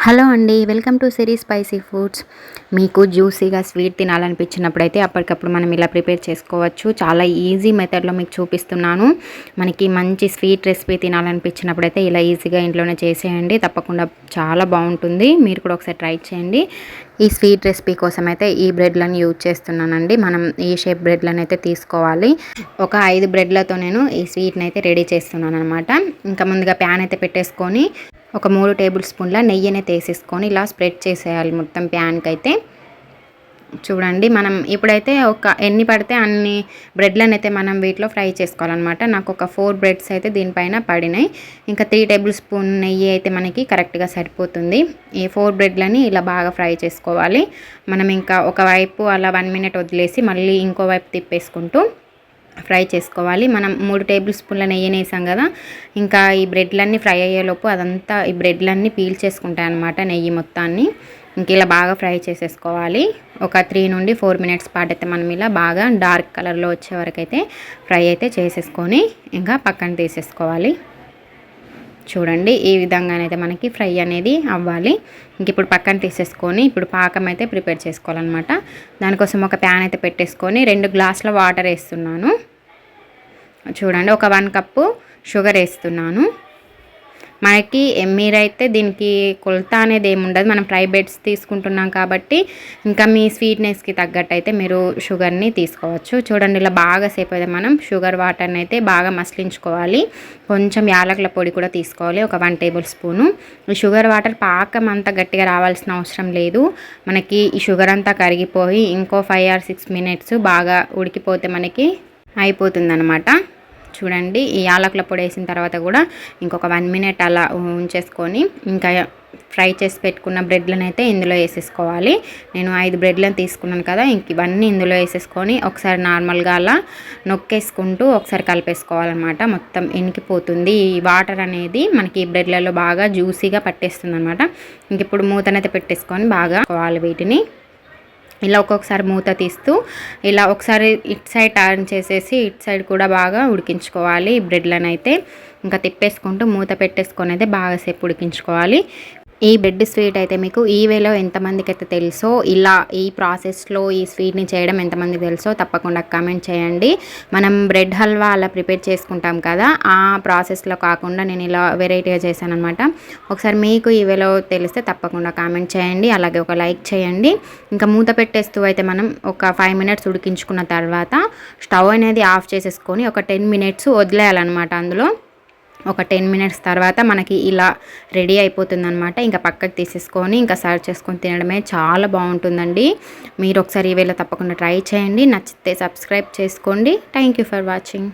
Hello అండి, welcome to Siri spicy foods. మీకు జ్యూసీగా స్వీట్ తినాలనిపించినప్పుడైతే అప్పటికప్పుడు మనం ఇలా ప్రిపేర్ చేసుకోవచ్చు. చాలా ఈజీ మెథడ్లో మీకు చూపిస్తున్నాను. మనకి మంచి స్వీట్ రెసిపీ తినాలనిపించినప్పుడైతే ఇలా ఈజీగా ఇంట్లోనే చేసేయండి. తప్పకుండా చాలా బాగుంటుంది. మీరు కూడా ఒకసారి ట్రై చేయండి. ఈ స్వీట్ రెసిపీ కోసం అయితే ఈ బ్రెడ్లను యూజ్ చేస్తున్నానండి. మనం ఈ షేప్ బ్రెడ్లను అయితే తీసుకోవాలి. ఒక 5 బ్రెడ్లతో నేను ఈ స్వీట్ని అయితే రెడీ చేస్తున్నాను అనమాట. ఇంకా ముందుగా ప్యాన్ అయితే పెట్టేసుకొని ఒక 3 టేబుల్ స్పూన్ల నెయ్యిని తీసేసుకొని ఇలా స్ప్రెడ్ చేసేయాలి మొత్తం ప్యాన్కి అయితే. చూడండి, మనం ఇప్పుడైతే ఒక ఎన్ని పడితే అన్ని బ్రెడ్లను అయితే మనం వీటిలో ఫ్రై చేసుకోవాలన్నమాట. నాకు ఒక 4 బ్రెడ్స్ అయితే దీనిపైన పడినాయి. ఇంకా 3 టేబుల్ స్పూన్ నెయ్యి అయితే మనకి కరెక్ట్గా సరిపోతుంది. ఈ 4 బ్రెడ్లని ఇలా బాగా ఫ్రై చేసుకోవాలి. మనం ఇంకా ఒకవైపు అలా 1 మినిట్ వదిలేసి మళ్ళీ ఇంకో వైపు తిప్పేసుకుంటూ ఫ్రై చేసుకోవాలి. మనం 3 టేబుల్ స్పూన్ల నెయ్యిని వేసాం కదా, ఇంకా ఈ బ్రెడ్లన్నీ ఫ్రై అయ్యేలోపు అదంతా ఈ బ్రెడ్లన్నీ పీల్చేసుకుంటాయి అన్నమాట నెయ్యి మొత్తాన్ని. ఇంక ఇలా బాగా ఫ్రై చేసేసుకోవాలి. ఒక 3 నుండి 4 మినిట్స్ పాటు అయితే మనం ఇలా బాగా డార్క్ కలర్లో వచ్చే వరకు అయితే ఫ్రై అయితే చేసేసుకొని ఇంకా పక్కన తీసేసుకోవాలి. చూడండి, ఈ విధంగానైతే మనకి ఫ్రై అనేది అవ్వాలి. ఇంక ఇప్పుడు పక్కన తీసేసుకొని ఇప్పుడు పాకం అయితే ప్రిపేర్ చేసుకోవాలన్నమాట. దానికోసం ఒక ప్యాన్ అయితే పెట్టేసుకొని 2 గ్లాసుల వాటర్ వేస్తున్నాను. చూడండి, ఒక 1 కప్పు షుగర్ వేస్తున్నాను. మనకి మీరైతే దీనికి కొలత అనేది ఏముండదు. మనం ఫ్రై బ్రెడ్స్ తీసుకుంటున్నాం కాబట్టి ఇంకా మీ స్వీట్నెస్కి తగ్గట్టు అయితే మీరు షుగర్ని తీసుకోవచ్చు. చూడండి, ఇలా బాగా సేపు అయితే మనం షుగర్ వాటర్ని అయితే బాగా మసిలించుకోవాలి. కొంచెం యాలకుల పొడి కూడా తీసుకోవాలి, ఒక 1 టేబుల్ స్పూను. ఈ షుగర్ వాటర్ పాకం అంతా గట్టిగా రావాల్సిన అవసరం లేదు. మనకి ఈ షుగర్ అంతా కరిగిపోయి ఇంకో 5 or 6 మినిట్స్ బాగా ఉడికిపోతే మనకి అయిపోతుందన్నమాట. చూడండి, ఈ యాలకుల పొడి వేసిన తర్వాత కూడా ఇంకొక 1 మినిట్ అలా ఉంచేసుకొని ఇంకా ఫ్రై చేసి పెట్టుకున్న బ్రెడ్లను అయితే ఇందులో వేసేసుకోవాలి. నేను 5 బ్రెడ్లను తీసుకున్నాను కదా, ఇంక ఇవన్నీ ఇందులో వేసేసుకొని ఒకసారి నార్మల్గా అలా నొక్కేసుకుంటూ ఒకసారి కలిపేసుకోవాలన్నమాట. మొత్తం ఇనికిపోతుంది. ఈ వాటర్ అనేది మనకి ఈ బ్రెడ్లలో బాగా జ్యూసీగా పట్టేస్తుంది అనమాట. ఇంక ఇప్పుడు మూతనైతే పెట్టేసుకొని బాగా వీటిని ఇలా ఒక్కొక్కసారి మూత తీస్తూ ఇలా ఒకసారి ఇటు సైడ్ టర్న్ చేసేసి ఇటు సైడ్ కూడా బాగా ఉడికించుకోవాలి. ఈ బ్రెడ్లను అయితే ఇంకా తిప్పేసుకుంటూ మూత పెట్టేసుకొని అయితే బాగాసేపు ఉడికించుకోవాలి. ఈ బ్రెడ్ స్వీట్ అయితే మీకు ఈ వేలో ఎంతమందికి అయితే తెలుసో, ఇలా ఈ ప్రాసెస్లో ఈ స్వీట్ని చేయడం ఎంతమందికి తెలుసో తప్పకుండా కామెంట్ చేయండి. మనం బ్రెడ్ హల్వా అలా ప్రిపేర్ చేసుకుంటాం కదా, ఆ ప్రాసెస్లో కాకుండా నేను ఇలా వెరైటీగా చేశాను అనమాట. ఒకసారి మీకు ఈ వేలో తెలిస్తే తప్పకుండా కామెంట్ చేయండి, అలాగే ఒక లైక్ చేయండి. ఇంకా మూత పెట్టేస్తూ అయితే మనం ఒక 5 మినిట్స్ ఉడికించుకున్న తర్వాత స్టవ్ అనేది ఆఫ్ చేసేసుకొని ఒక 10 మినిట్స్ వదిలేయాలన్నమాట. అందులో ఒక 10 మినిట్స్ తర్వాత మనకి ఇలా రెడీ అయిపోతుందన్నమాట. ఇంకా పక్కకు తీసేసుకొని ఇంకా సర్వ్ చేసుకొని తినడమే చాలా బాగుంటుందండి. మీరు ఒకసారి ఈ వేళ తప్పకుండా ట్రై చేయండి. నచ్చితే సబ్స్క్రైబ్ చేసుకోండి. Thank you for watching.